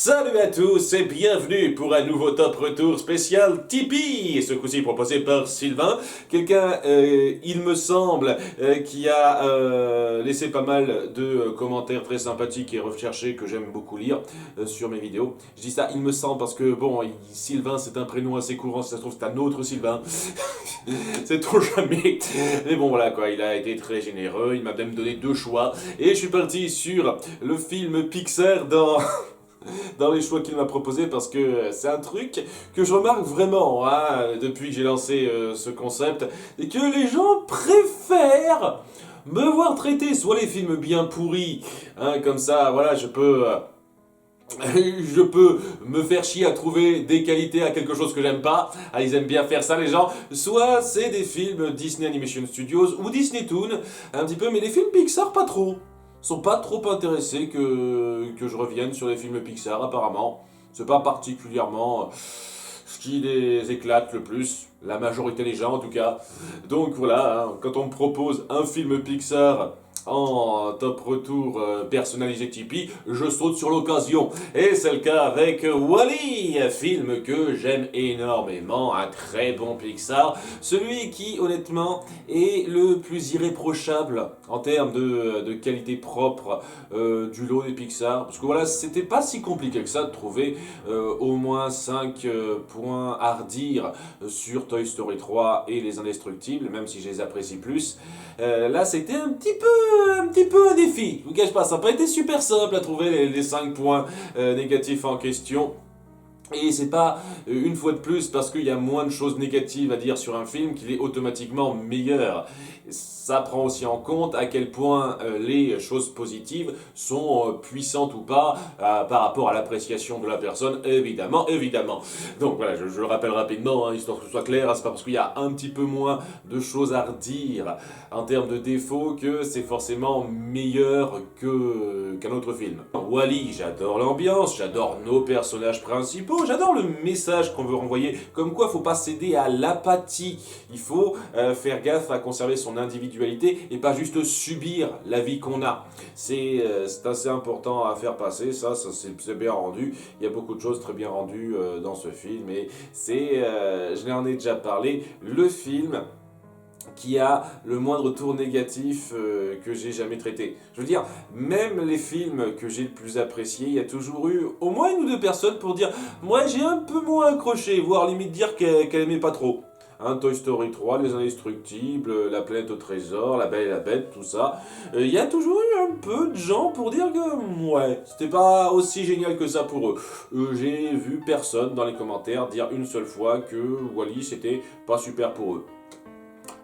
Salut à tous et bienvenue pour un nouveau top retour spécial Tipeee, ce coup-ci proposé par Sylvain, quelqu'un, il me semble, qui a laissé pas mal de commentaires très sympathiques et recherchés que j'aime beaucoup lire sur mes vidéos. Je dis ça, il me semble, parce que bon, Sylvain c'est un prénom assez courant, si ça se trouve c'est un autre Sylvain, c'est trop jamais, mais bon voilà quoi, il a été très généreux, il m'a même donné 2 choix, et je suis parti sur le film Pixar dans les choix qu'il m'a proposé parce que c'est un truc que je remarque vraiment depuis que j'ai lancé ce concept, et que les gens préfèrent me voir traiter soit les films bien pourris, comme ça, voilà, je peux me faire chier à trouver des qualités à quelque chose que j'aime pas. Ils aiment bien faire ça les gens. Soit c'est des films Disney Animation Studios ou Disney Toon, un petit peu, mais les films Pixar pas trop. Sont pas trop intéressés que je revienne sur les films Pixar apparemment. C'est pas particulièrement ce qui les éclate le plus, la majorité des gens en tout cas. Donc voilà, quand on me propose un film Pixar en top retour personnalisé Tipeee, je saute sur l'occasion. Et c'est le cas avec Wall-E, un film que j'aime énormément, un très bon Pixar, celui qui honnêtement est le plus irréprochable en termes de qualité propre du lot des Pixar. Parce que voilà, c'était pas si compliqué que ça de trouver au moins 5 points à redire sur Toy Story 3 et Les Indestructibles, même si je les apprécie plus. Là, c'était un petit peu un défi. Je vous cache pas, ça n'a pas été super simple à trouver les 5 points négatifs en question. Et c'est pas une fois de plus parce qu'il y a moins de choses négatives à dire sur un film qu'il est automatiquement meilleur. Ça prend aussi en compte à quel point les choses positives sont puissantes ou pas par rapport à l'appréciation de la personne, évidemment. Donc voilà, je le rappelle rapidement, histoire que ce soit clair, c'est pas parce qu'il y a un petit peu moins de choses à redire en termes de défauts que c'est forcément meilleur qu'un autre film. Wall-E, j'adore l'ambiance, j'adore nos personnages principaux, j'adore le message qu'on veut renvoyer, comme quoi faut pas céder à l'apathie, il faut faire gaffe à conserver son individualité et pas juste subir la vie qu'on a. C'est assez important à faire passer, ça c'est bien rendu, il y a beaucoup de choses très bien rendues dans ce film, et je l'en ai déjà parlé, le film qui a le moindre tour négatif que j'ai jamais traité. Je veux dire, même les films que j'ai le plus appréciés, il y a toujours eu au moins 1 ou 2 personnes pour dire « Moi j'ai un peu moins accroché », voire limite dire qu'elle aimait pas trop. Toy Story 3, Les Indestructibles, La Planète au Trésor, La Belle et la Bête, tout ça. Il y a toujours eu un peu de gens pour dire que, ouais, c'était pas aussi génial que ça pour eux. J'ai vu personne dans les commentaires dire une seule fois que Wall-E c'était pas super pour eux.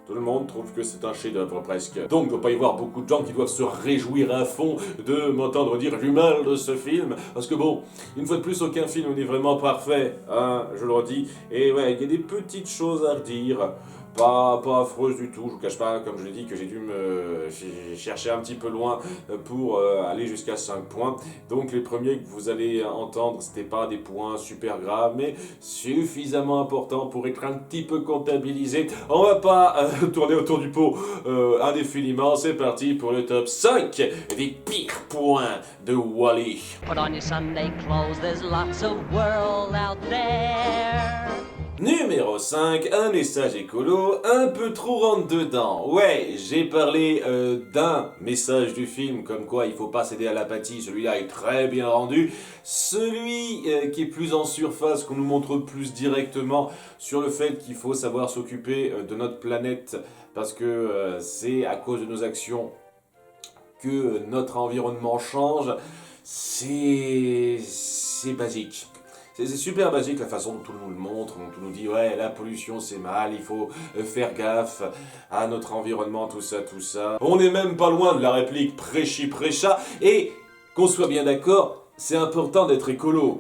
Tout le monde trouve que c'est un chef-d'œuvre presque. Donc il ne doit pas y avoir beaucoup de gens qui doivent se réjouir à fond de m'entendre dire du mal de ce film. Parce que bon, une fois de plus, aucun film n'est vraiment parfait, je le redis. Et ouais, il y a des petites choses à redire. Pas affreuse du tout, je vous cache pas, comme je l'ai dit, que j'ai dû me chercher un petit peu loin pour aller jusqu'à 5 points. Donc les premiers que vous allez entendre, c'était pas des points super graves, mais suffisamment importants pour être un petit peu comptabilisés. On va pas tourner autour du pot indéfiniment, c'est parti pour le top 5 des pires points de Wall-E. Put on your Sunday clothes, there's lots of world out there. Numéro 5, un message écolo un peu trop rentre dedans. Ouais, j'ai parlé d'un message du film, comme quoi il faut pas céder à l'apathie, celui-là est très bien rendu. Celui qui est plus en surface, qu'on nous montre plus directement sur le fait qu'il faut savoir s'occuper de notre planète, parce que c'est à cause de nos actions que notre environnement change, c'est basique. C'est super basique la façon dont on nous le montre, dont on nous dit ouais la pollution c'est mal, il faut faire gaffe à notre environnement, tout ça. On n'est même pas loin de la réplique prêcha, et qu'on soit bien d'accord, c'est important d'être écolo.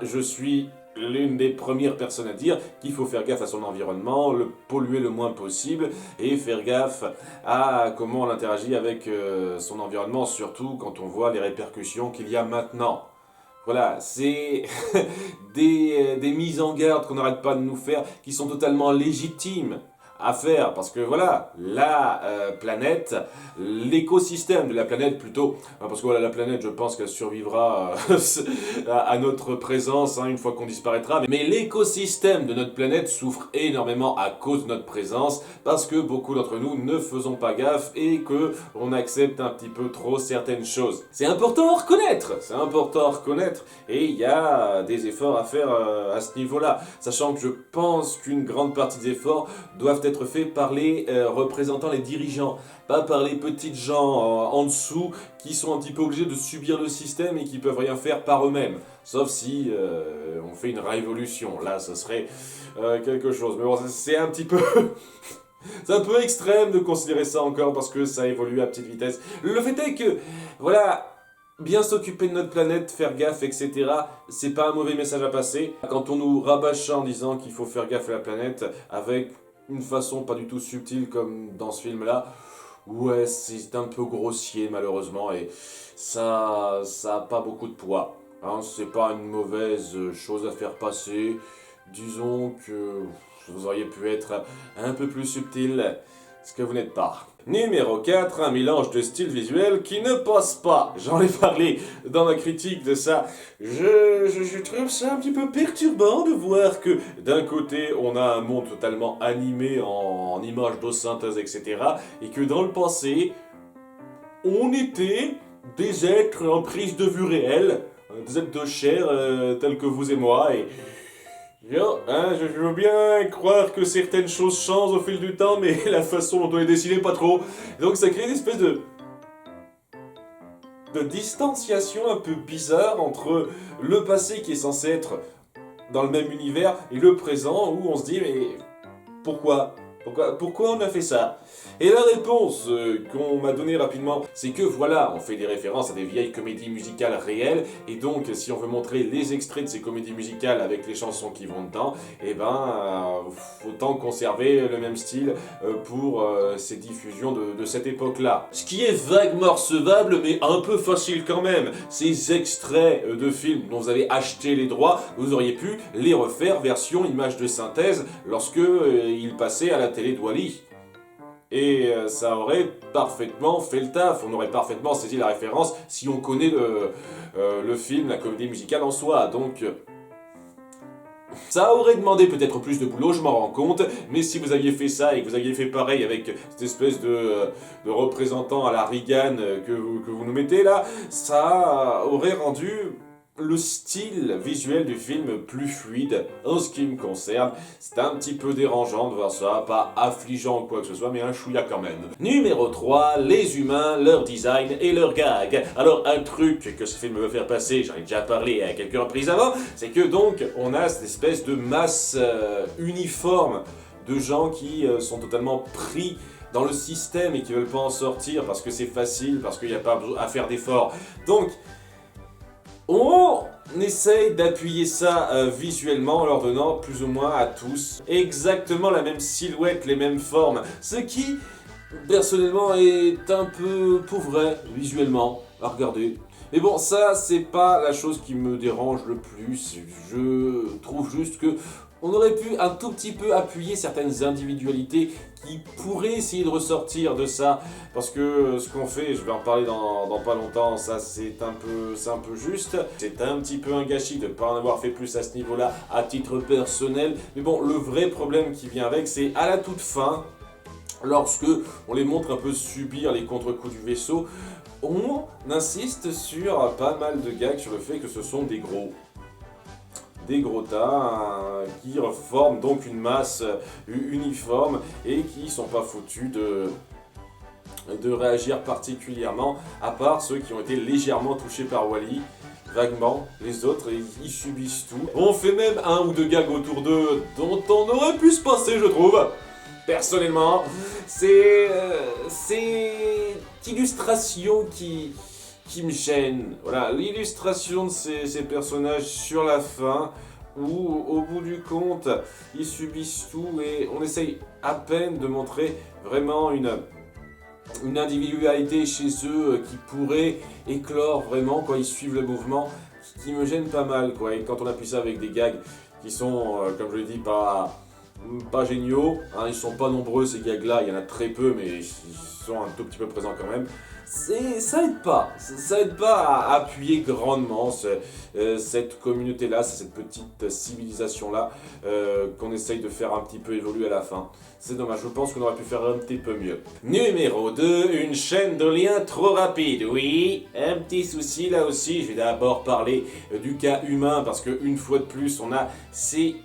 Je suis l'une des premières personnes à dire qu'il faut faire gaffe à son environnement, le polluer le moins possible et faire gaffe à comment on interagit avec son environnement, surtout quand on voit les répercussions qu'il y a maintenant. Voilà, c'est des mises en garde qu'on n'arrête pas de nous faire, qui sont totalement légitimes. à faire, parce que voilà, la planète, l'écosystème de la planète plutôt, hein, parce que voilà, la planète, je pense qu'elle survivra à notre présence, hein, une fois qu'on disparaîtra, mais l'écosystème de notre planète souffre énormément à cause de notre présence, parce que beaucoup d'entre nous ne faisons pas gaffe et que on accepte un petit peu trop certaines choses. C'est important à reconnaître, et il y a des efforts à faire à ce niveau-là, sachant que je pense qu'une grande partie des efforts doivent être faits par les représentants, les dirigeants, pas par les petites gens en dessous qui sont un petit peu obligés de subir le système et qui peuvent rien faire par eux-mêmes. Sauf si on fait une révolution, là ça serait quelque chose. Mais bon, c'est un petit peu... C'est un peu extrême de considérer ça encore parce que ça évolue à petite vitesse. Le fait est que, voilà, bien s'occuper de notre planète, faire gaffe, etc., c'est pas un mauvais message à passer. Quand on nous rabâche en disant qu'il faut faire gaffe à la planète avec une façon pas du tout subtile comme dans ce film-là, ouais, c'est un peu grossier malheureusement et ça a pas beaucoup de poids. Hein, c'est pas une mauvaise chose à faire passer. Disons que vous auriez pu être un peu plus subtil, ce que vous n'êtes pas. Numéro 4, un mélange de styles visuels qui ne passe pas. J'en ai parlé dans ma critique de ça. Je trouve ça un petit peu perturbant de voir que d'un côté on a un monde totalement animé en images de synthèse, etc. Et que dans le passé, on était des êtres en prise de vue réelle, des êtres de chair tels que vous et moi. Et je veux bien croire que certaines choses changent au fil du temps, mais la façon dont on les dessine, pas trop. Donc ça crée une espèce de distanciation un peu bizarre entre le passé qui est censé être dans le même univers et le présent où on se dit mais pourquoi on a fait ça? Et la réponse qu'on m'a donnée rapidement, c'est que voilà, on fait des références à des vieilles comédies musicales réelles, et donc si on veut montrer les extraits de ces comédies musicales avec les chansons qui vont dedans, et autant conserver le même style pour ces diffusions de cette époque-là. Ce qui est vaguement recevable, mais un peu facile quand même. Ces extraits de films dont vous avez acheté les droits, vous auriez pu les refaire version image de synthèse lorsque ils passaient à la télé de Wall-E. Et ça aurait parfaitement fait le taf, on aurait parfaitement saisi la référence si on connaît le film, la comédie musicale en soi, donc... Ça aurait demandé peut-être plus de boulot, je m'en rends compte, mais si vous aviez fait ça et que vous aviez fait pareil avec cette espèce de représentant à la Reagan que vous nous mettez là, ça aurait rendu le style visuel du film plus fluide en ce qui me concerne. C'est un petit peu dérangeant de voir ça, pas affligeant ou quoi que ce soit, mais un chouïa quand même. Numéro 3, les humains, leur design et leur gag. Alors un truc que ce film veut faire passer, j'en ai déjà parlé à quelques reprises avant, c'est que donc on a cette espèce de masse uniforme de gens qui sont totalement pris dans le système et qui veulent pas en sortir parce que c'est facile, parce qu'il n'y a pas à faire d'efforts. Donc, on essaye d'appuyer ça visuellement en leur donnant plus ou moins à tous exactement la même silhouette, les mêmes formes, ce qui personnellement est un peu pauvret visuellement à regarder. Mais bon, ça c'est pas la chose qui me dérange le plus, je trouve juste que on aurait pu un tout petit peu appuyer certaines individualités qui pourraient essayer de ressortir de ça. Parce que ce qu'on fait, je vais en parler dans pas longtemps, ça c'est un peu juste. C'est un petit peu un gâchis de ne pas en avoir fait plus à ce niveau-là, à titre personnel. Mais bon, le vrai problème qui vient avec, c'est à la toute fin, lorsque on les montre un peu subir les contre-coups du vaisseau, on insiste sur pas mal de gags sur le fait que ce sont des gros tas qui forment donc une masse uniforme et qui sont pas foutus de réagir particulièrement, à part ceux qui ont été légèrement touchés par Wall-E, vaguement, les autres ils subissent tout. On fait même un ou deux gags autour d'eux dont on aurait pu se passer, je trouve. Personnellement, c'est illustration qui me gêne. Voilà, l'illustration de ces personnages sur la fin, où au bout du compte, ils subissent tout et on essaye à peine de montrer vraiment une individualité chez eux qui pourrait éclore vraiment quand ils suivent le mouvement, qui me gêne pas mal, quoi. Et quand on appuie ça avec des gags qui sont, comme je l'ai dit, pas pas géniaux, hein, ils sont pas nombreux ces gags-là, il y en a très peu, mais ils sont un tout petit peu présents quand même. Ça aide pas, ça aide pas à appuyer grandement cette communauté-là, cette petite civilisation-là qu'on essaye de faire un petit peu évoluer à la fin. C'est dommage, je pense qu'on aurait pu faire un petit peu mieux. Numéro 2, une chaîne de liens trop rapide. Oui, un petit souci là aussi, je vais d'abord parler du cas humain parce qu'une fois de plus, on a ces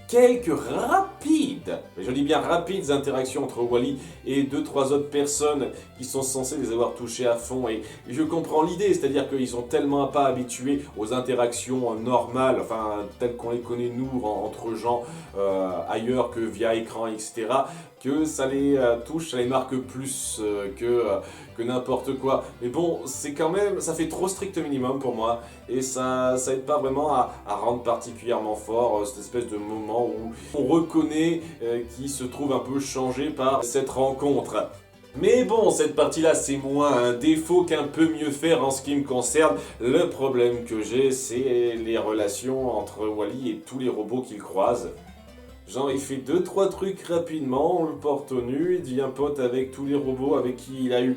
quelques rapides, mais je dis bien rapides interactions entre Wally et 2-3 autres personnes qui sont censées les avoir touchés à fond. Et je comprends l'idée, c'est-à-dire qu'ils sont tellement pas habitués aux interactions normales, enfin telles qu'on les connaît nous entre gens ailleurs que via écran, etc., que ça les touche, ça les marque plus que n'importe quoi. Mais bon, c'est quand même, ça fait trop strict minimum pour moi, et ça aide pas vraiment à rendre particulièrement fort cette espèce de moment où on reconnaît qu'il se trouve un peu changé par cette rencontre. Mais bon, cette partie-là, c'est moins un défaut qu'un peu mieux faire en ce qui me concerne. Le problème que j'ai, c'est les relations entre Wally et tous les robots qu'il croise. Genre, il fait 2-3 trucs rapidement, on le porte au nu, il devient pote avec tous les robots avec qui il a eu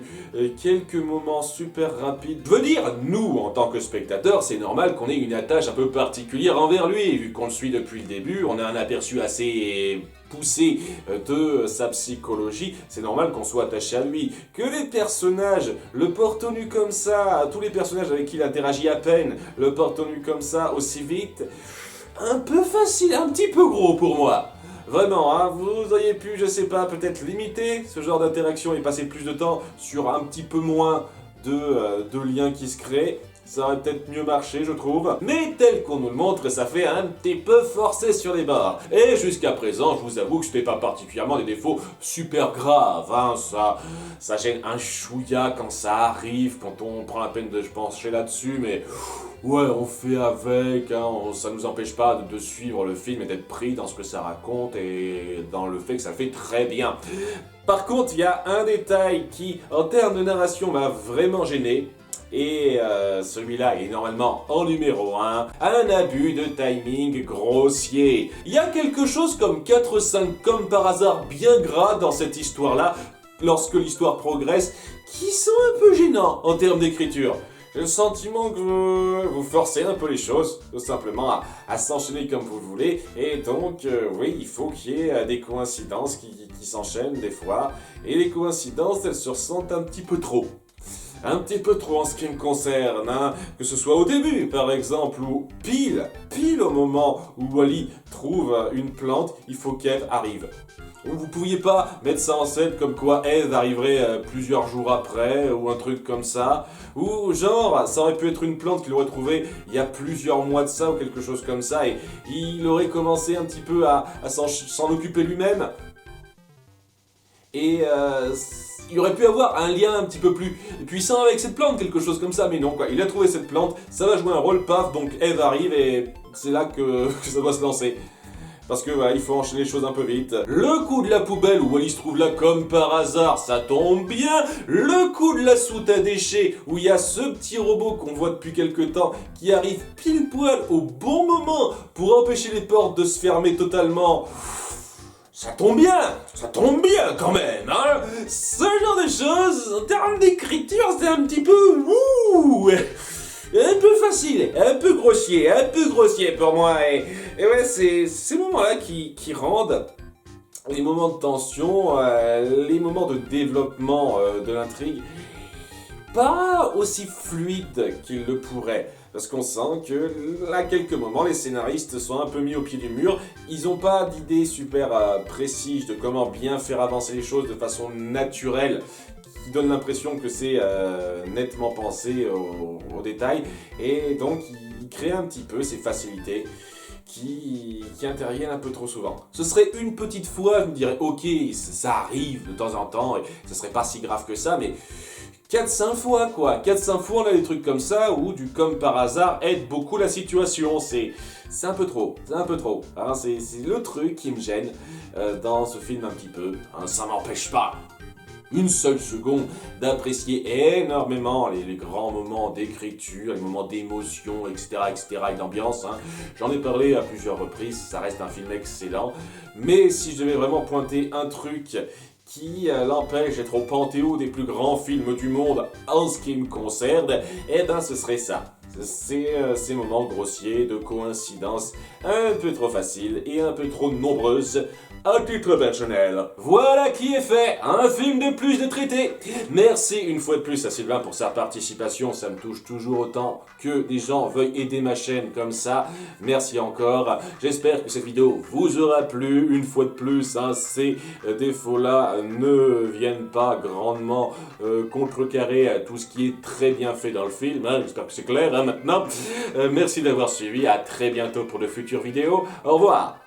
quelques moments super rapides. Je veux dire, nous, en tant que spectateurs, c'est normal qu'on ait une attache un peu particulière envers lui. Vu qu'on le suit depuis le début, on a un aperçu assez poussé de sa psychologie, c'est normal qu'on soit attaché à lui. Que les personnages le portent au nu comme ça, tous les personnages avec qui il interagit à peine, le portent au nu comme ça aussi vite... Un peu facile, un petit peu gros pour moi. Vraiment, hein, vous auriez pu, je sais pas, peut-être limiter ce genre d'interaction et passer plus de temps sur un petit peu moins de liens qui se créent. Ça aurait peut-être mieux marché, je trouve. Mais tel qu'on nous le montre, ça fait un petit peu forcé sur les bords. Et jusqu'à présent, je vous avoue que c'était pas particulièrement des défauts super graves. Hein. Ça gêne un chouïa quand ça arrive, quand on prend la peine de pencher là-dessus, mais... Ouais, on fait avec, hein, ça nous empêche pas de suivre le film et d'être pris dans ce que ça raconte et dans le fait que ça fait très bien. Par contre, il y a un détail qui, en termes de narration, m'a vraiment gêné. Et celui-là est normalement en numéro 1, un abus de timing grossier. Il y a quelque chose comme 4-5 comme par hasard bien gras dans cette histoire-là, lorsque l'histoire progresse, qui sont un peu gênants en termes d'écriture. J'ai le sentiment que vous forcez un peu les choses, tout simplement à s'enchaîner comme vous le voulez, et donc oui, il faut qu'il y ait des coïncidences qui s'enchaînent des fois, et les coïncidences, elles se ressentent un petit peu trop. Un petit peu trop en ce qui me concerne, hein, que ce soit au début par exemple, ou pile au moment où Wally trouve une plante, il faut qu'Eve arrive. Vous pouviez pas mettre ça en scène comme quoi Eve arriverait plusieurs jours après, ou un truc comme ça, ou genre, ça aurait pu être une plante qu'il aurait trouvée il y a plusieurs mois de ça, ou quelque chose comme ça, et il aurait commencé un petit peu à s'en occuper lui-même, et il aurait pu avoir un lien un petit peu plus puissant avec cette plante, quelque chose comme ça, mais non quoi, il a trouvé cette plante, ça va jouer un rôle, paf, donc Eve arrive, et c'est là que ça doit se lancer. Parce que voilà, il faut enchaîner les choses un peu vite. Le coup de la poubelle où Wally se trouve là comme par hasard, ça tombe bien. Le coup de la soute à déchets où il y a ce petit robot qu'on voit depuis quelques temps qui arrive pile poil au bon moment pour empêcher les portes de se fermer totalement. Ça tombe bien quand même, hein. Ce genre de choses, en termes d'écriture, c'est un petit peu... un peu facile, un peu grossier pour moi, et ouais, c'est ces moments-là qui rendent les moments de tension, les moments de développement de l'intrigue, pas aussi fluides qu'ils le pourraient. Parce qu'on sent que, à quelques moments, les scénaristes sont un peu mis au pied du mur. Ils n'ont pas d'idée super précise de comment bien faire avancer les choses de façon naturelle, qui donne l'impression que c'est nettement pensé au détail. Et donc, ils créent un petit peu ces facilités qui interviennent un peu trop souvent. Ce serait une petite fois, je me dirais, ok, ça arrive de temps en temps, et ce serait pas si grave que ça, mais... 4-5 fois quoi, 4-5 fois on a des trucs comme ça où du comme par hasard aide beaucoup la situation, c'est un peu trop, hein, c'est le truc qui me gêne dans ce film un petit peu, hein, ça m'empêche pas une seule seconde d'apprécier énormément les grands moments d'écriture, les moments d'émotion, etc., et d'ambiance. Hein. J'en ai parlé à plusieurs reprises, ça reste un film excellent. Mais si je devais vraiment pointer un truc qui l'empêche d'être au panthéon des plus grands films du monde en ce qui me concerne, eh ben ce serait ça. C'est ces moments grossiers de coïncidences un peu trop faciles et un peu trop nombreuses à titre personnel. Voilà qui est fait, un film de plus de traité. Merci une fois de plus à Sylvain pour sa participation, ça me touche toujours autant que des gens veuillent aider ma chaîne comme ça. Merci encore, j'espère que cette vidéo vous aura plu. Une fois de plus, hein, ces défauts-là ne viennent pas grandement contrecarrer tout ce qui est très bien fait dans le film. Hein. J'espère que c'est clair hein, maintenant. Merci d'avoir suivi, à très bientôt pour de futures vidéos. Au revoir.